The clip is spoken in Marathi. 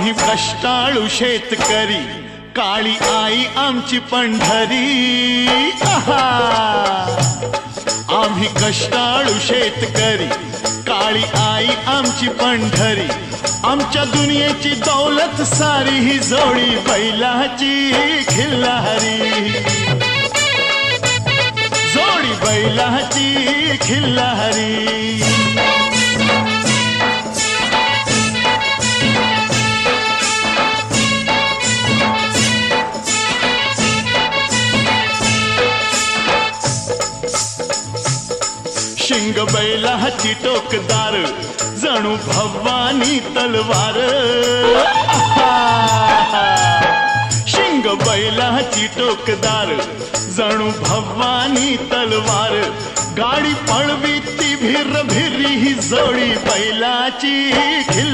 आम्ही कष्टाळू शेतकरी, काळी आई आमची पंढरी। आम्ही कष्टाळू शेतकरी, काळी आई आमची पंढरी। आमच्या दुनियेची दौलत सारी ही जोडी बैलाची खिल्लारी, जोडी बैलाची खिल्लारी। शिंग बैलाची टोकदार, जणू भवानी तलवार। शिंग बैलाची टोकदार, जणू भवानी तलवार। गाडी पळवी ती भिर भिरी, ही जोडी बैलाची खिल्लारी।